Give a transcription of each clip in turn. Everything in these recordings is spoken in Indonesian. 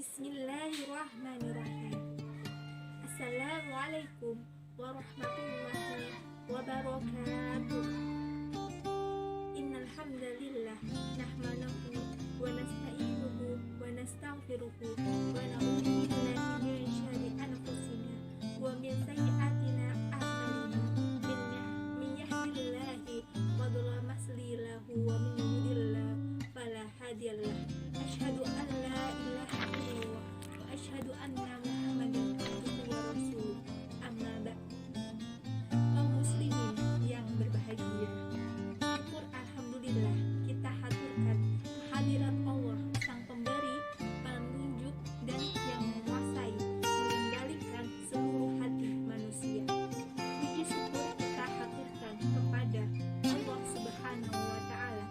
Bismillahirrahmanirrahim. Assalamualaikum warahmatullahi wabarakatuh. Innal hamdalillah nahmaduhu wa nasta'inuhu wa nastaghfiruhu wa na'udzu billahi min syarri anfusina wa min sayyi'atina a'malina. Min yahdihillahu fala mudilla lahu wa min yudlil fala hadiyalah. Asyhadu an la ilaha illallah wa asyhadu anna Muhammadan abduhu wa rasuluh. Amma ba'du. Kaum muslimin yang berbahagia, syukur alhamdulillah kita haturkan kehadiran Allah sang pemberi, penunjuk dan yang menguasai mengendalikan seluruh hati manusia. Puji syukur kita haturkan kepada Allah Subhanahu wa taala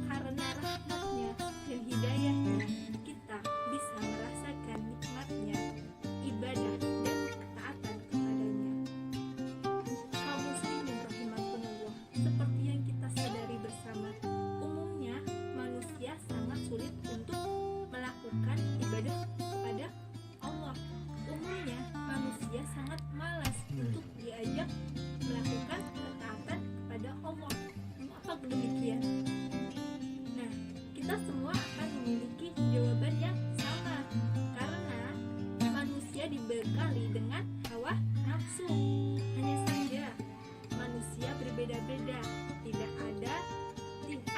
karena rahmatnya dan hidayahnya kita bisa merasakan nikmatnya ibadah dan ketaatan kepadanya. Kaum muslimin rahimakumullah, seperti yang kita sadari bersama, umumnya manusia sangat sulit untuk melakukan ibadah kepada Allah. Umumnya manusia sangat malas untuk diajak melakukan ketaatan kepada Allah. Mengapa demikian? Nah, kita semua akan memiliki jawaban yang sama, karena manusia dibekali dengan hawa nafsu. Hanya saja manusia berbeda-beda, tidak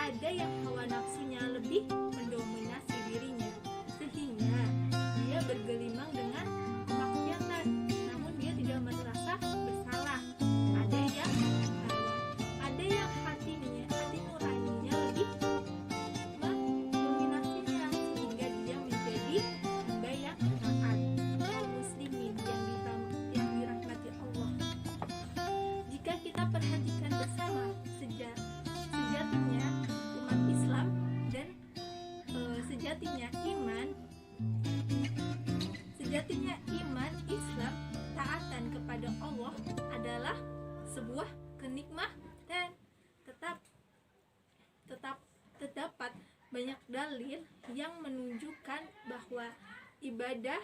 ada yang hawa nafsunya lebih mendominasi dirinya, sehingga dia bergelimang dengan kemaksiatan, namun dia tidak merasa bersalah. Ada yang salah, ada yang hati nuraninya lebih mendominasinya, sehingga dia menjadi hamba yang taat. Kaum muslimin yang dirahmati Allah, jika kita perhatikan bersama, sejatinya umat Islam dan sejatinya iman Islam, taatan kepada Allah adalah sebuah kenikmatan. Terdapat banyak dalil yang menunjukkan bahwa ibadah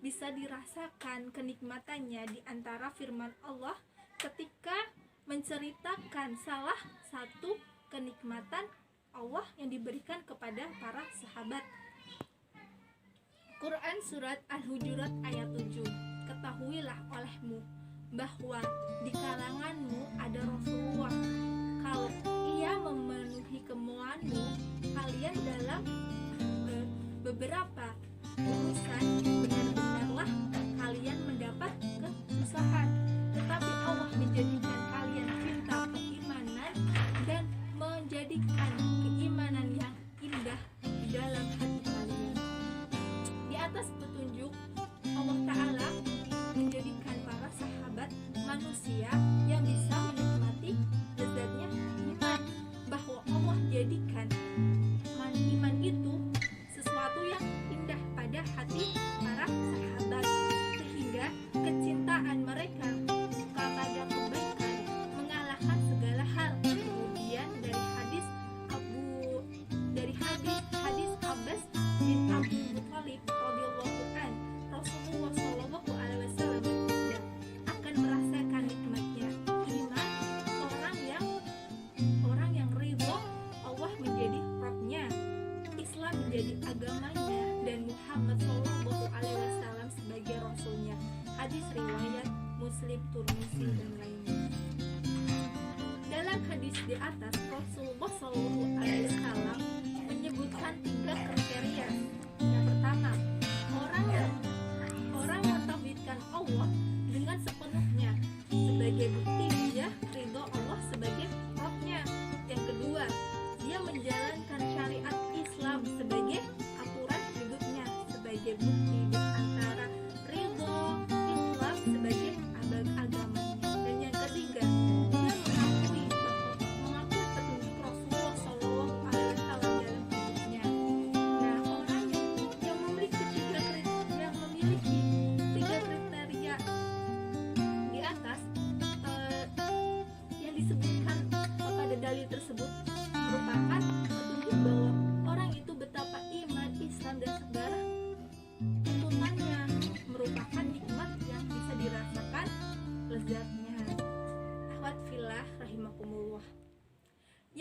bisa dirasakan kenikmatannya, di antara firman Allah ketika menceritakan salah satu kenikmatan Allah yang diberikan kepada para sahabat. Quran Surat Al-Hujurat ayat 7. Ketahuilah olehmu bahwa di kalanganmu ada Rasulullah. Kalau ia memenuhi kemauanmu, kalian dalam beberapa urusan benar-benarlah kalian mendapat kesusahan, tetapi Allah menjadikan kalian cinta keimanan dan menjadikan keimanan yang indah di dalam hati kalian. Di atas petunjuk Allah Ta'ala menjadikan para sahabat manusia yang bisa menikmati lezatnya iman, bahwa Allah jadikan iman itu sesuatu yang indah pada hati para sahabat, sehingga kecintaan mereka kepada kebaikan mengalahkan segala hal. Kemudian dari hadis Abbas bin Abdul Muthalib radhiyallahu an, Rasulullah sallallahu alaihi wasallam bersabda, akan merasakan nikmatnya iman orang yang ridho Allah menjadi Rabbnya, Islam menjadi agamanya, dan Muhammad sallallahu alaihi wasallam sebagai rasulnya. Hadis riwayat Muslim, Tirmidzi dan lainnya. Dalam hadis di atas, Rasulullah sallallahu alaihi wasallam menyebutkan 3 kriteria. Yang pertama, orang mentauhidkan Allah dengan sepenuhnya sebagai bukti dia ridho Allah sebagai Rabbnya. Yang kedua, dia menjalankan syariat Islam sebagai aturan hidupnya, sebagai bukti di antara ridho Islam sebagai agamanya. Dan yang ketiga, dia mengakui petunjuk Rasulullah SAW dalam hidupnya.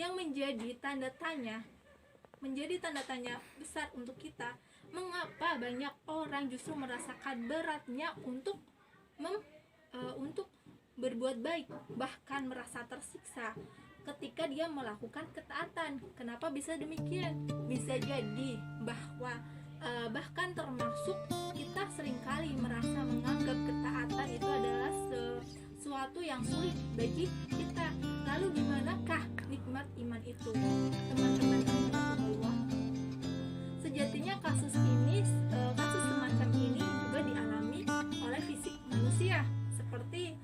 yang menjadi tanda tanya besar untuk kita, mengapa banyak orang justru merasakan beratnya untuk berbuat baik, bahkan merasa tersiksa ketika dia melakukan ketaatan. Kenapa bisa demikian? Bisa jadi bahwa bahkan termasuk kita seringkali merasa menganggap ketaatan itu adalah sesuatu yang sulit bagi kita. Lalu dimanakah nikmat iman itu, teman-teman Allah? Sejatinya kasus semacam ini juga dialami oleh fisik manusia. Seperti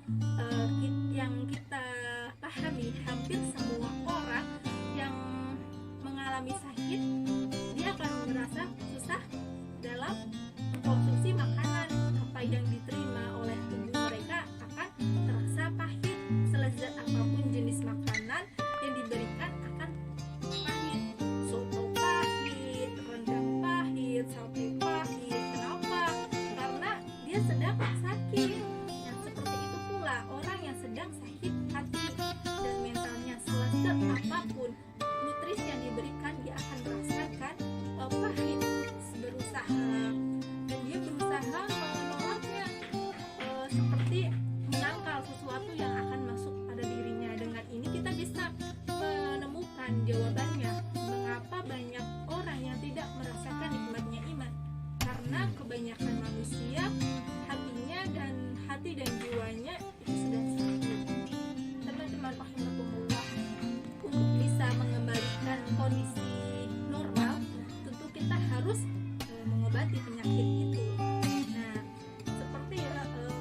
yang kita pahami, hampir semua orang yang mengalami sakit, dia akan merasa susah dalam mengkonsumsi makanan. Apa yang diterima oleh tubuh mereka akan terasa pahit. Selezat apapun jenis makanan yang diberikan akan pahit. Soto pahit, rendang pahit, sate pahit. Kenapa? Karena dia sedang sakit. Yang seperti itu pula orang yang sedang sakit hati dan mentalnya. Selezat apapun nutrisi yang diberikan, dia akan merasakan pahit. Dan dia berusaha menolaknya, seperti menangkal sesuatu yang akan masuk pada dirinya. Dengan ini kita bisa menemukan jawabannya mengapa banyak orang yang tidak merasakan nikmatnya iman, karena kebanyakan manusia hati dan jiwanya itu sedang sakit. Teman-teman rahimahumullah, untuk bisa mengembalikan kondisi normal, tentu kita harus mengobati penyakit itu. Nah, seperti kalau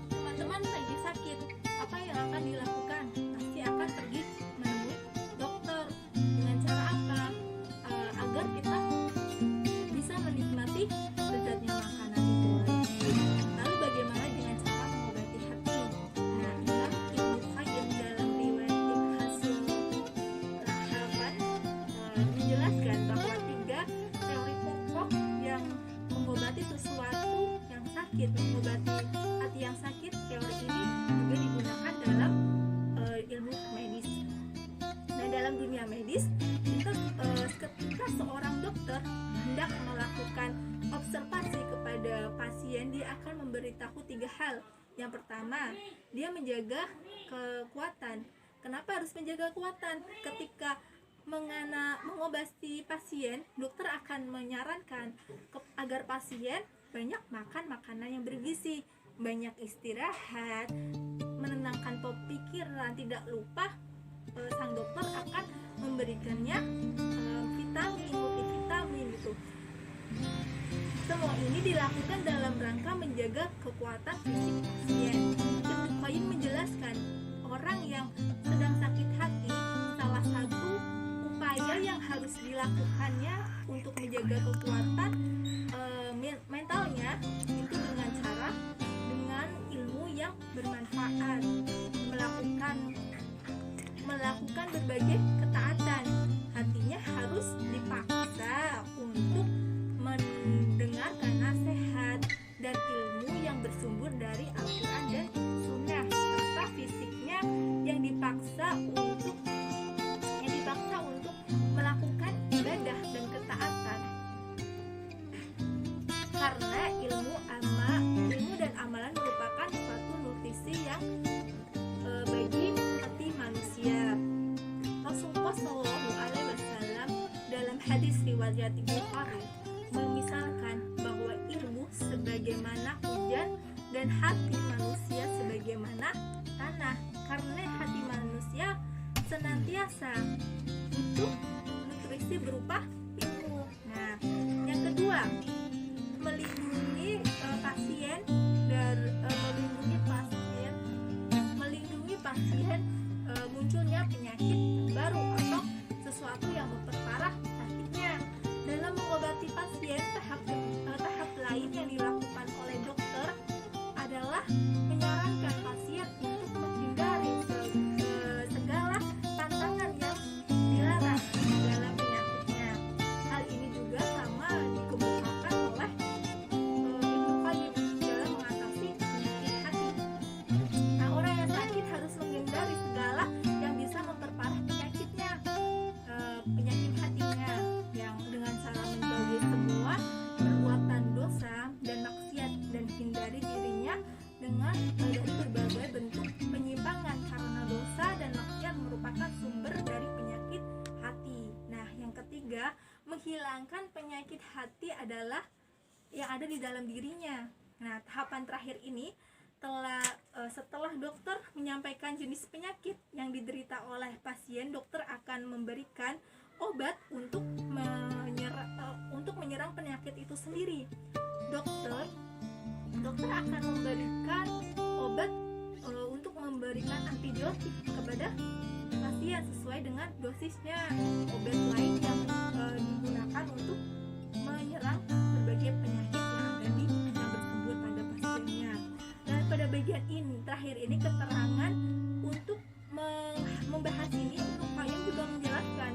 teman-teman lagi sakit, apa yang akan dilakukan? Pasti akan pergi menemui dokter. Dengan cara apa? Agar kita bisa menikmati lezatnya makanan itu. Lalu bagaimana dengan cara mengobati hati? Nah, Imam Ibnu Qayyim dalam riwayat Ibn Hasil Rahaban menjelaskan bahwa 3 teori pokok yang mengobati sesuatu yang sakit, mengobati hati yang sakit. Teori ini juga digunakan dalam ilmu medis. Nah, dalam dunia medis, ketika seorang dokter hendak melakukan observasi kepada pasien, dia akan memberitahu 3 hal. Yang pertama, dia menjaga kekuatan. Kenapa harus menjaga kekuatan? Ketika mengobati pasien, dokter akan menyarankan agar pasien banyak makan makanan yang bergizi, banyak istirahat, menenangkan pikiran. Tidak lupa sang dokter akan memberikannya vitamin, multivitamin gitu. Semua ini dilakukan dalam rangka menjaga kekuatan fisik pasien. Ibnu Qayyim menjelaskan, orang yang sedang sakit hati, salah satu upaya yang harus dilakukannya untuk menjaga kekuatan mentalnya itu dengan ilmu yang bermanfaat, melakukan berbagai ketaatan. Hatinya harus dipaksa untuk mendengarkan nasihat dan ilmu yang bersumber dari Al-Quran dan Sunnah, serta fisiknya yang dipaksa untuk melakukan ibadah dan ketaatan. Karena ilmu dan amalan merupakan suatu nutrisi yang bagi hati manusia. Rasulullah SAW dalam hadis riwayat Bukhari memisalkan bahwa ilmu sebagaimana hujan dan hati manusia sebagaimana tanah. Karena hati manusia senantiasa butuh nutrisi berupa ilmu. Nah, yang kedua, melindungi pasien munculnya penyakit baru atau sesuatu yang memperparah sakitnya. Dalam mengobati pasien, tahap lain yang dilakukan oleh dokter adalah menyarankan pasien untuk menghindari segala tantangan yang menghilangkan penyakit hati adalah yang ada di dalam dirinya. Nah, tahapan terakhir ini setelah dokter menyampaikan jenis penyakit yang diderita oleh pasien, dokter akan memberikan obat untuk menyerang penyakit itu sendiri. Dokter akan memberikan obat untuk memberikan antibiotik kepada pasien sesuai dengan dosisnya. Obat lain yang digunakan untuk menyerang berbagai penyakit yang ada di yang bersebut pada pasiennya. Dan pada bagian ini terakhir ini keterangan untuk membahas ini, untuk Payung juga menjelaskan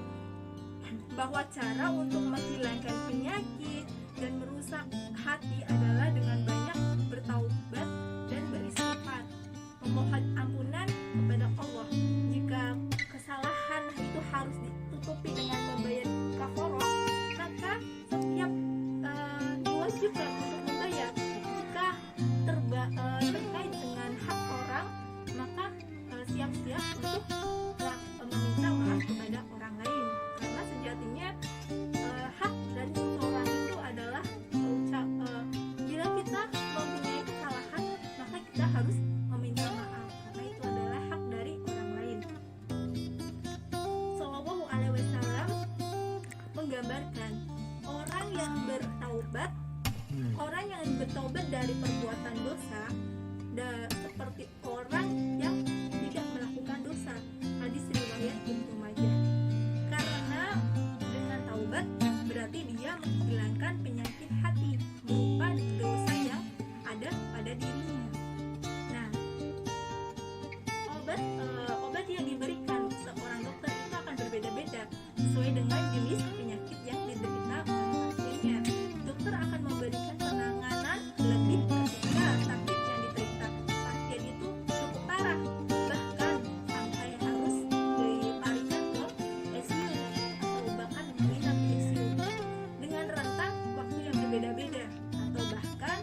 bahwa cara untuk menghilangkan penyakit dan merusak hati adalah dengan banyak bertaubat dan beristighfar, memohon ampunan kepada Allah. Jika kesalahan itu harus ditutupi dengan membayar kafaroh, maka setiap diwajibkan untuk membayar. Jika terkait dengan hak orang, maka siap-siap untuk meminta maaf kepada orang lain, karena sejatinya hak dari seseorang itu adalah bila kita mempunyai kesalahan, maka kita harus meminta maaf, karena itu adalah hak dari orang lain. Shallallahu alaihi wasallam menggambarkan orang yang bertaubat dari perbuatan dosa seperti orang yang tidak melakukan dosa. Hadis riwayat Ibnu Majah. Karena dengan taubat berarti dia menghilangkan penyakit hati berupa dosa yang ada pada dirinya. Nah, obat yang diberikan seorang dokter itu akan berbeda-beda sesuai dengan jenis penyakit yang diderita oleh pasiennya. Dokter akan memberikan penanganan lebih ketika sakit yang diderita pasien itu cukup parah, bahkan sampai harus dilarikan ke ICU atau bahkan menginap di ICU dengan rentang waktu yang berbeda-beda, atau bahkan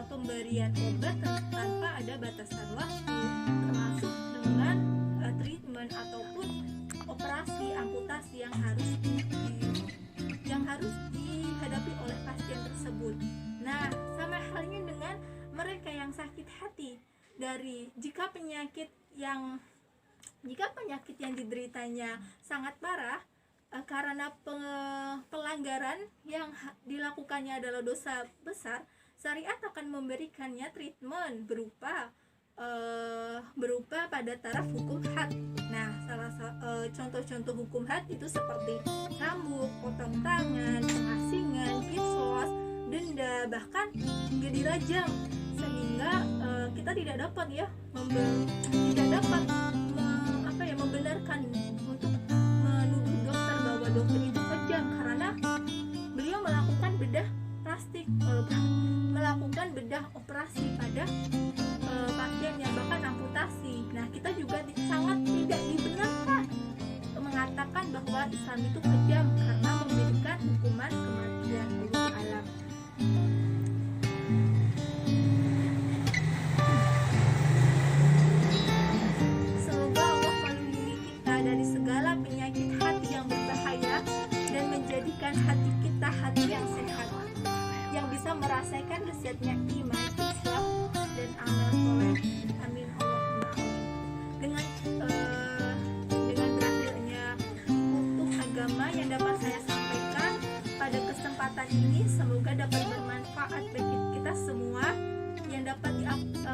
pemberian obat tanpa ada batasan waktu, termasuk dengan treatment ataupun operasi amputasi yang harus dihadapi oleh pasien tersebut. Nah, sama halnya dengan mereka yang sakit hati, jika penyakit yang dideritanya sangat parah karena pelanggaran yang dilakukannya adalah dosa besar, syariat akan memberikannya treatment berupa pada taraf hukum had. Nah, contoh-contoh hukum had itu seperti cambuk, potong tangan, pengasingan, kisos, denda, bahkan hingga dirajam, sehingga kita tidak dapat membenarkan untuk menuduh dokter bahwa dokter itu kejam, karena beliau melakukan bedah plastik, melakukan bedah operasi pada pasien yang bahkan amputasi. Nah, kita juga sangat tidak dibenarkan mengatakan bahwa Islam itu kejam karena memberikan hukuman kematian. Wallahu a'lam. Semoga Allah melindungi kita dari segala penyakit hati yang berbahaya dan menjadikan hati kita hati yang sehat, yang bisa merasakan lezatnya iman, Islam, dan amal soleh. Amin Allahumma amin. Dengan berakhirnya untuk agama yang dapat saya sampaikan pada kesempatan ini, semoga dapat bermanfaat bagi kita semua,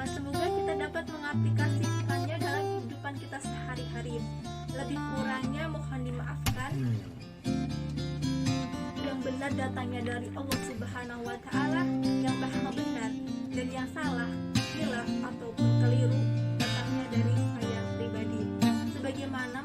semoga kita dapat mengaplikasikannya dalam kehidupan kita sehari-hari. Lebih kurangnya mohon dimaafkan. Yang benar datangnya dari Allah Subhanahu wa Ta'ala yang maha benar, dan yang salah, hilaf ataupun keliru datangnya dari saya pribadi. Sebagaimana